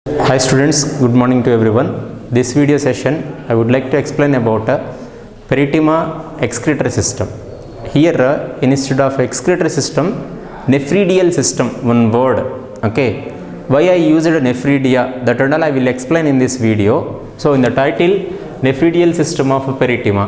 Hi students, good morning to everyone. This video session I would like to explain about Peritima excretory system. Here instead of excretory system, nephridial system, one word. Okay, why I used nephridia, that and all I will explain in this video. So in the title, nephridial system of Peritima.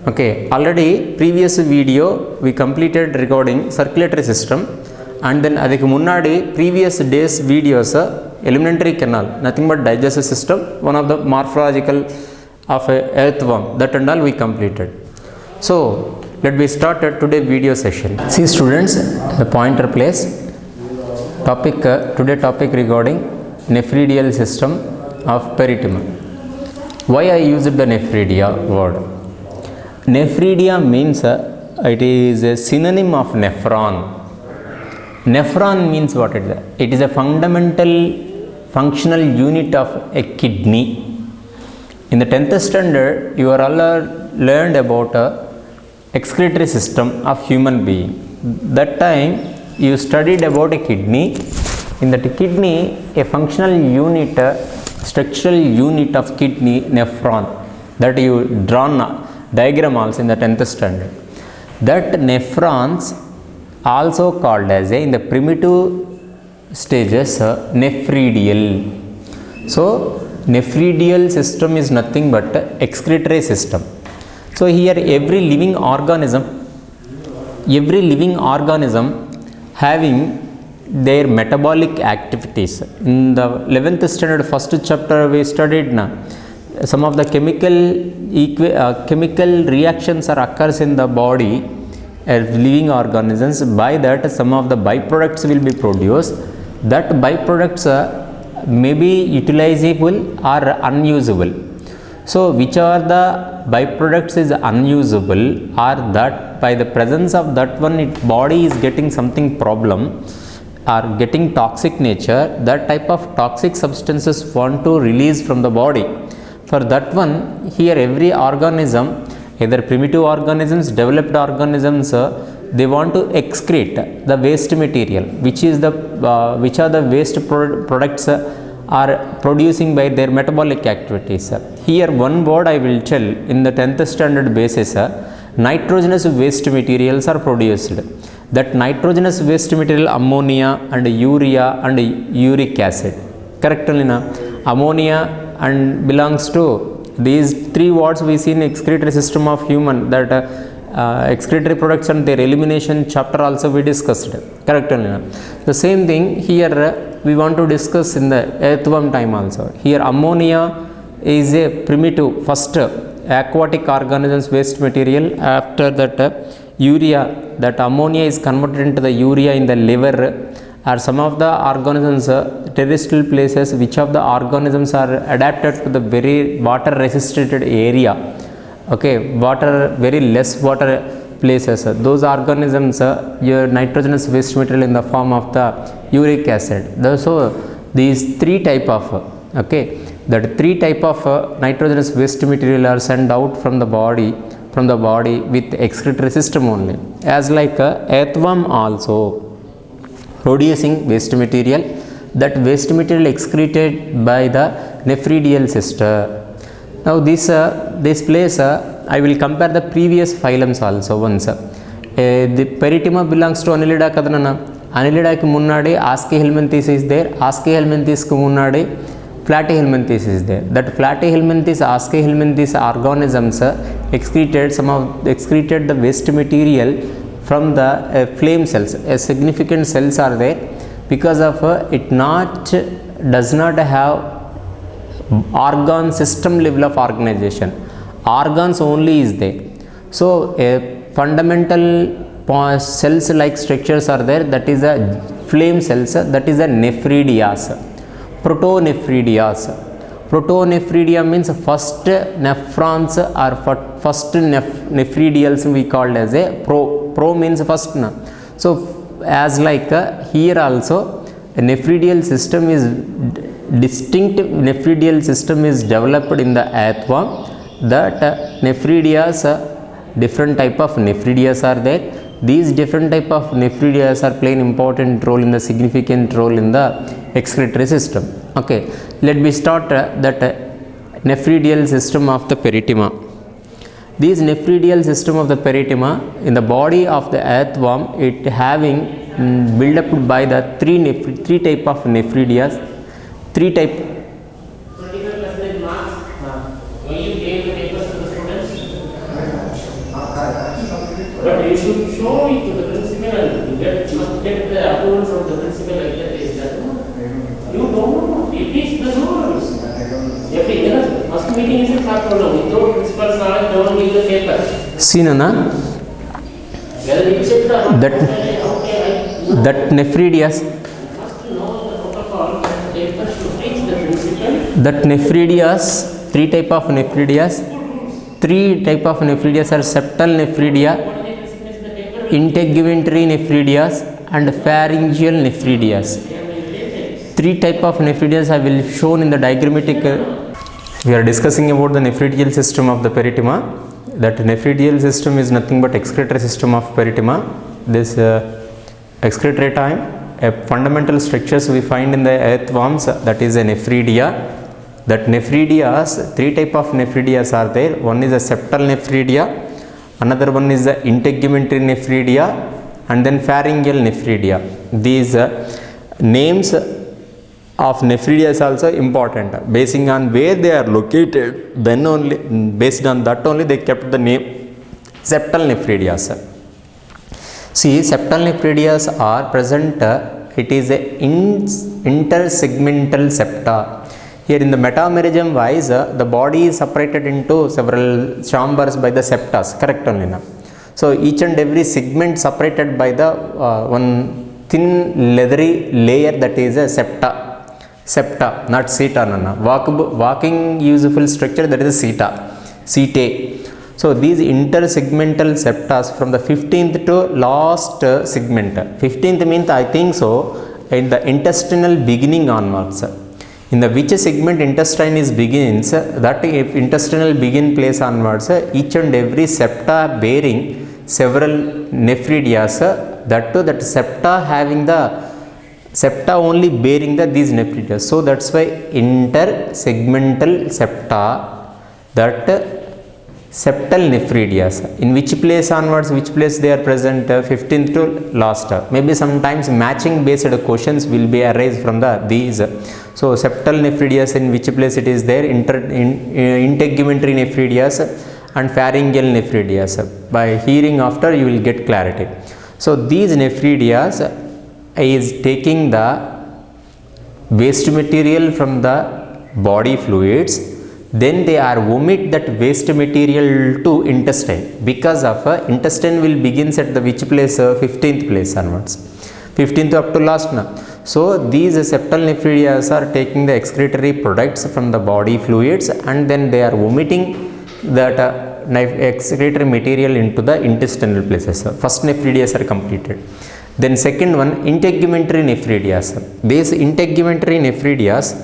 Okay, already previous video we completed regarding circulatory system, and then adikku munnadi previous days videos alimentary canal, nothing but digestive system, one of the morphological of a earthworm, that and all we completed. So let me start today video session. See students, the pointer place topic today topic regarding nephridial system of Peritima. Why I used the nephridia word? Nephridia means it is a synonym of nephron. Nephron means what it is? It is a fundamental functional unit of a kidney. In the 10th standard, you are all learned about excretory system of human being. That time you studied about a kidney. In that kidney, a functional unit, structural unit of kidney, nephron, that you drawn diagram also in the 10th standard. That nephrons also called as in the primitive stages nephridial. So nephridial system is nothing but excretory system. So here every living organism having their metabolic activities. In the 11th standard first chapter we studied some of the chemical reactions are occurs in the body of living organisms. By that some of the byproducts will be produced. That byproducts may be utilizable or unusable. So which are the byproducts is unusable, or that by the presence of that one its body is getting something problem or getting toxic nature, that type of toxic substances want to release from the body. For that one, here every organism, either primitive organisms, developed organisms, they want to excrete the waste material, which are the waste products are producing by their metabolic activities. Here one word I will tell, in the 10th standard basis, nitrogenous waste materials are produced. That nitrogenous waste material, ammonia and urea and uric acid. Correctly na? Ammonia and belongs to these three words we see in excretory system of human, that excretory products and their elimination chapter also we discussed. Correct? The same thing here we want to discuss in the earthworm time also. Here ammonia is a primitive first aquatic organisms waste material. After that urea, that ammonia is converted into the urea in the liver, or some of the organisms terrestrial places, which of the organisms are adapted to the very water resistant area. Okay, water, very less water places, those organisms your nitrogenous waste material in the form of the uric acid. So these three type of that three type of nitrogenous waste material are sent out from the body with excretory system only. As like earthworm also producing waste material, that waste material excreted by the nephridial system. Now this place I will compare the previous phylums also once. The Peritima belongs to Annelida kadanana. Annelida ku munnadi Aschelminthes is there. Aschelminthes ku munnadi Platyhelminthes is there. That Platyhelminthes, Aschelminthes organisms excreted the waste material from the flame cells. Significant cells are there because of it does not have organ system level of organization. Organs only is there. So fundamental cells like structures are there, that is a flame cells, that is a nephridias, protonephridias. Protonephridia means first nephrons or first nephridials we called as a pro means first. So as like here also a nephridial system is distinct nephridial system is developed in the earthworm. That nephridias, different type of nephridias are there. These different type of nephridias are playing important role in the significant role in the excretory system. Okay, let me start that nephridial system of the peritoneum. This nephridial system of the peritoneum in the body of the earthworm, it having built up by the three type of nephridias, three type. But you should show it to the principal and must get the approval from the principal like that. Is that no? You don't know. It is the rules. Every first meeting is a fact or no. Without principal's knowledge, don't give the paper. See, Nana, Whether you check the that nephridias, must know the protocol. The paper should reach the principal. that nephridias, three type of nephridias. Three type of nephridias are septal nephridia, integumentary nephridias and pharyngeal nephridias. Three type of nephridias I will shown in the diagrammatic. We are discussing about the nephridial system of the peritoneum. That nephridial system is nothing but excretory system of peritoneum. This excretory time, a fundamental structures we find in the earthworms, that is a nephridia. That nephridias, three type of nephridias are there. One is a septal nephridia, another one is the integumentary nephridia, and then pharyngeal nephridia. These names of nephridia is also important. Basing on where they are located, then only based on that only they kept the name septal nephridias. See, septal nephridias are present. It is a intersegmental septa. Here in the metamerism wise, the body is separated into several chambers by the septas, correct only now. So each and every segment separated by the one thin leathery layer, that is a septa, not seta. Walking useful structure, that is a setae. So these intersegmental septas from the 15th to last segment. 15th means I think so in the intestinal beginning onwards. In the which segment intestine is begins, that if intestinal begin place onwards, each and every septa bearing several nephridias, that too that septa having the septa only bearing these nephridias. So that's why intersegmental septa, that septal nephridias. In which place onwards, which place they are present, 15th to last. Maybe sometimes matching based questions will be arise from these. So septal nephridias, in which place it is there, integumentary nephridias and pharyngeal nephridias. By hearing after you will get clarity. So these nephridias is taking the waste material from the body fluids. Then they are vomit that waste material to intestine, because of intestine will begins at the which place, 15th place onwards, 15th up to last now. So these septal nephridias are taking the excretory products from the body fluids, and then they are vomiting that excretory material into the intestinal places. First nephridias are completed. Then second one, integumentary nephridias. These integumentary nephridias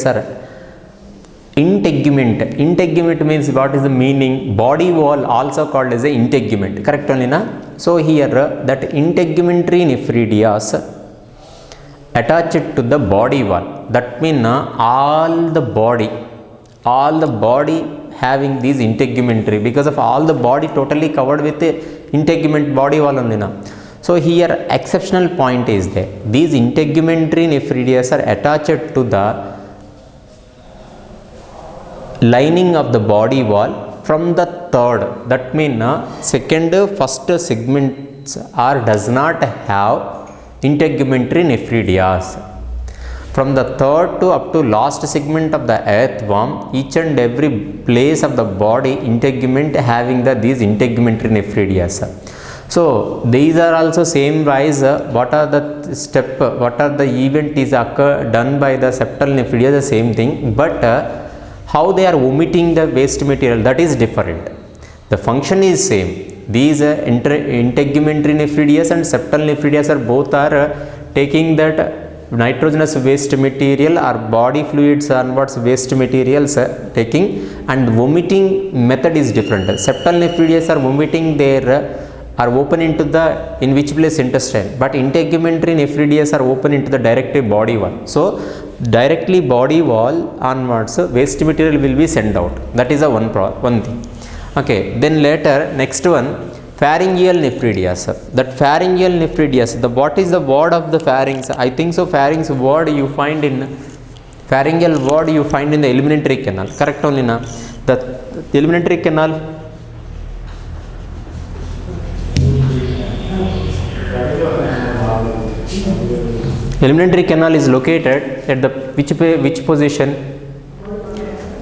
are integument. Integument means what is the meaning? Body wall also called as a integument. Correct only na? So here that integumentary nephridias attached to the body wall. That means all the body having these integumentary, because of all the body totally covered with the integument body wall only na. So here exceptional point is there. These integumentary nephridias are attached to the lining of the body wall from the third. That means second, first segments does not have integumentary nephridias. From the third to up to last segment of the earthworm, each and every place of the body integument having these integumentary nephridias. So these are also same wise. What are the step? What are the event is done by the septal nephridia? The same thing, but how they are omitting the waste material, that is different. The function is same. These integumentary nephridias and septal nephridias are both taking that nitrogenous waste material or body fluids onwards waste materials taking, and vomiting method is different. Septal nephridias are vomiting their are open into the in which place intestine, but integumentary nephridias are open into the directly body wall. So directly body wall onwards waste material will be sent out. That is a one thing. Okay, then later next one, pharyngeal nephridias. That pharyngeal nephridias, the what is the word of the pharynx? I think so pharynx word you find in pharyngeal word you find in the alimentary canal, correct only na? The alimentary canal, alimentary canal is located at the which position,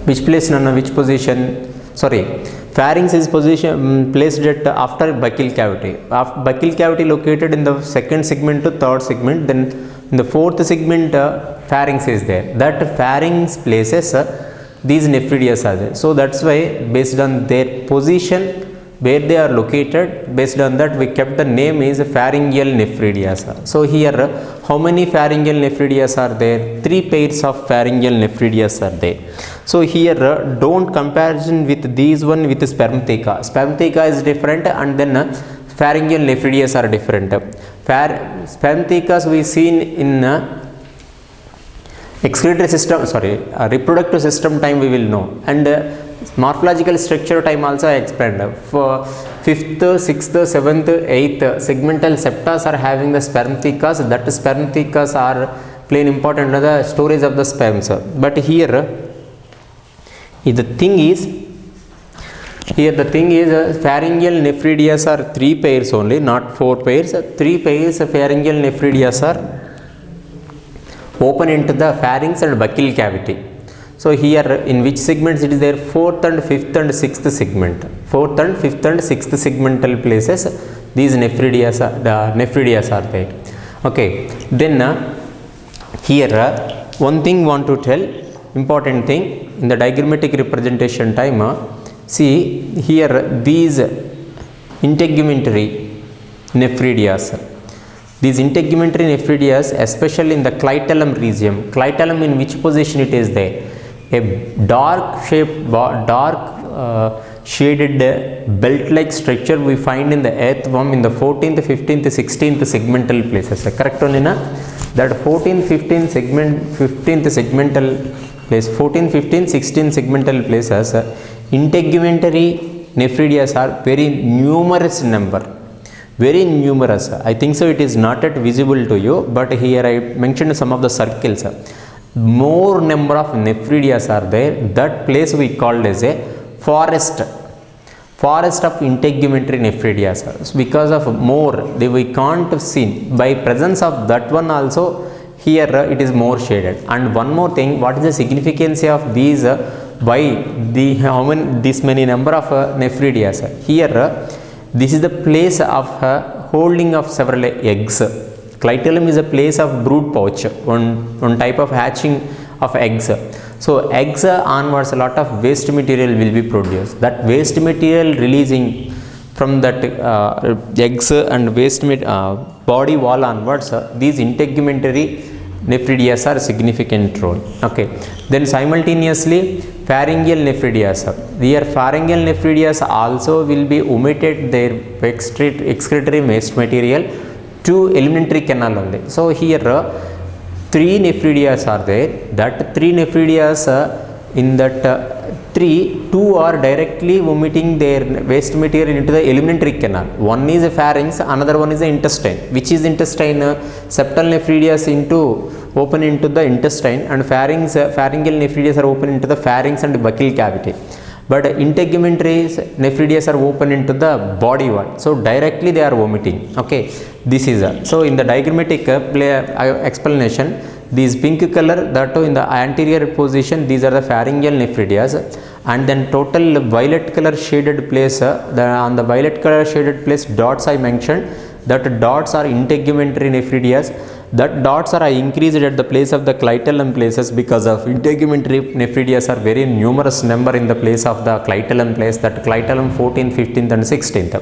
which place, which position, sorry, pharynx is placed at after buccal cavity. Buccal cavity located in the second segment to third segment, then in the fourth segment pharynx is there. That pharynx places these nephridias are there. So that's why based on their position where they are located, based on that we kept the name is pharyngeal nephridias. So here how many pharyngeal nephridias are there? 3 pairs of pharyngeal nephridias are there. So here don't comparison with these one with spermatheca. Spermatheca is different and then pharyngeal nephridias are different. Spermathecas we seen in excretory system, sorry, reproductive system time we will know, and morphological structure time also I explained. For 5th, 6th, 7th, 8th segmental septa are having the spermathecas. That spermathecas are playing important in the storage of the sperms. But here the thing is pharyngeal nephridias are 3 pairs only, not 4 pairs. 3 pairs of pharyngeal nephridias are open into the pharynx and buccal cavity. So here in which segments it is there? 4th and 5th and 6th segment. 4th and 5th and 6th segmental places these nephridias are there. Okay, then here one thing want to tell, important thing in the diagrammatic representation time, see here these integumentary nephridias. These integumentary nephridias, especially in the clitellum region. Clitellum in which position it is there? A dark shaded belt-like structure we find in the earthworm in the 14th, 15th, 16th segmental places. Correct only na? That 14th, 15th segmental place, 14, 15, 16 segmental places, integumentary nephridias are very numerous number. Very numerous. I think so it is not yet visible to you, but here I mentioned some of the circles. More number of nephridias are there. That place we called as a forest of integumentary nephridias. Because of more we can't see, by presence of that one also here it is more shaded. And one more thing, what is the significance of these? Why this many number of nephridias? Here this is the place of holding of several eggs. Clitellum is a place of brood pouch, one type of hatching of eggs. So eggs onwards a lot of waste material will be produced. That waste material releasing from that eggs and waste body wall onwards, these integumentary nephridias are significant role. Okay, then simultaneously pharyngeal nephridias. Here pharyngeal nephridias also will be omitted their excretory waste material to alimentary canal only. So here 3 nephridias are there. That 3 nephridias in that 2 are directly vomiting their waste material into the alimentary canal. One is a pharynx, another one is the intestine. Which is intestine? Septal nephridias open into the intestine, and pharyngeal nephridias are open into the pharynx and buccal cavity. But integumentary nephridias are open into the body wall. So directly they are vomiting. Okay, this is so in the diagrammatic explanation, these pink color, that too in the anterior position, these are the pharyngeal nephridias, and then total violet color shaded place, on the violet color shaded place dots I mentioned, that dots are integumentary nephridias. That dots are increased at the place of the clitellum places because of integumentary nephridias are very numerous number in the place of the clitellum place, that clitellum 14th, 15th and 16th.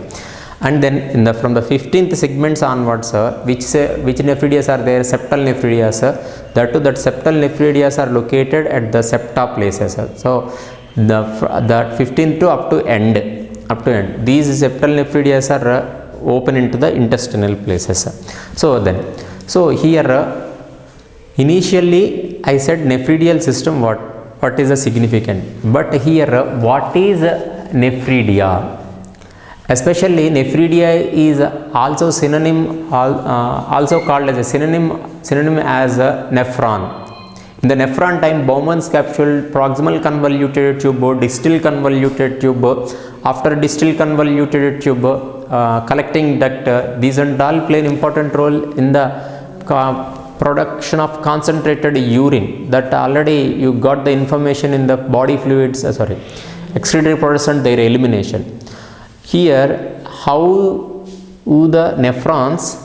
And then from the 15th segments onwards, which nephridias are there? Septal nephridias. That septal nephridias are located at the septa places. So the 15th to up to end. These septal nephridias are open into the intestinal places. So here initially I said nephridial system, what is the significant, but here what is nephridia? Especially nephridia is also synonym, also called as a synonym as a nephron. In the nephron time, Bowman's capsule, proximal convoluted tube, distal convoluted tube, after distal convoluted tube, collecting duct, these and all play an important role in the production of concentrated urine. That already you got the information in the body fluids, excretory products and their elimination. Here, how the nephrons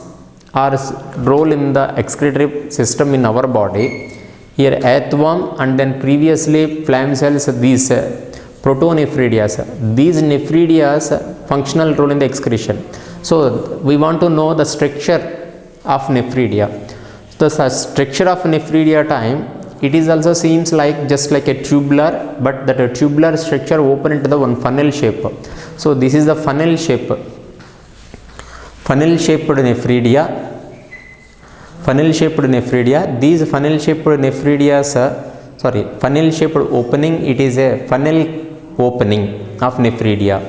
are role in the excretory system in our body. Here earthworm and then previously phloem cells, these protonephridias, these nephridias functional role in the excretion. So we want to know the structure of nephridia. The structure of nephridia time, it is also seems like just like a tubular, but that a tubular structure open into the one funnel shape. So this is the funnel shaped nephridia. Funnel shaped nephridia. These funnel shaped nephredias, funnel shaped opening, it is a funnel opening of nephridia.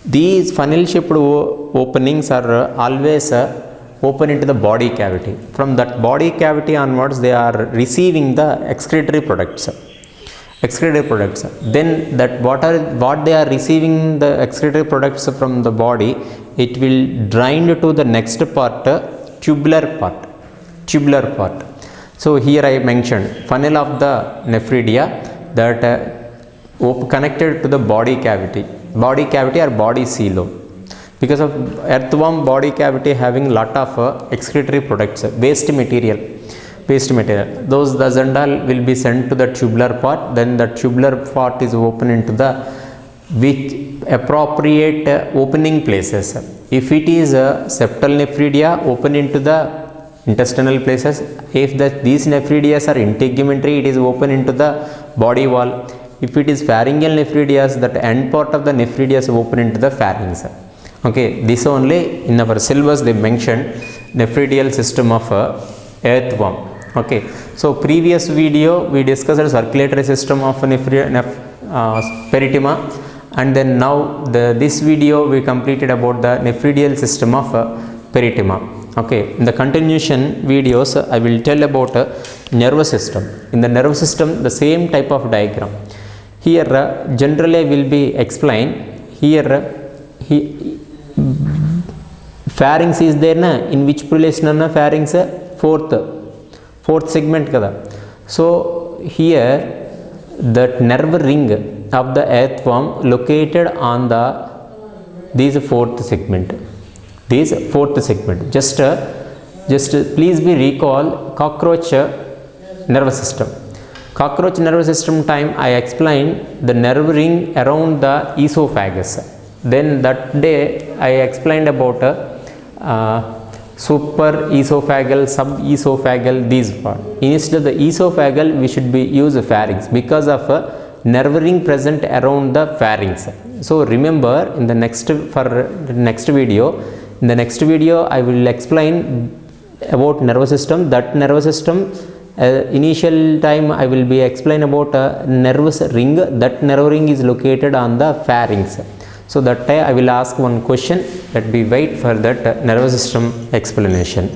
These funnel shaped openings are always open into the body cavity. From that body cavity onwards, they are receiving the excretory products. Then that what they are receiving the excretory products from the body, it will drain to the next part, tubular part. So here I mentioned funnel of the nephridia that connected to the body cavity or body silo. Because of earthworm body cavity having lot of excretory products, waste material, those the zendal will be sent to the tubular part. Then the tubular part is open into the which appropriate opening places. If it is septal nephridia, open into the intestinal places. If these nephridias are integumentary, it is open into the body wall. If it is pharyngeal nephridias, that end part of the nephridias open into the pharynx. Okay, this only in our syllabus they mentioned nephridial system of earthworm. Okay, so previous video we discussed circulatory system of perithema, and then now this video we completed about the nephridial system of perithema. Okay, in the continuation videos I will tell about nervous system. In the nervous system, the same type of diagram. Here generally I will be explained. Here pharynx is there na, in which place na pharynx, fourth segment kada. So here that nerve ring of the earthworm located on this fourth segment. Just please be recall cockroach nervous system. Cockroach nervous system time I explained the nerve ring around the esophagus. Then that day I explained about super esophageal, sub-esophageal, these part. Instead of the esophageal, we should be use pharynx because of nerve ring present around the pharynx. So remember in the next video, I will explain about nervous system. That nervous system, initial time I will be explain about nervous ring. That nerve ring is located on the pharynx. So that time I will ask one question, that we wait for that nervous system explanation.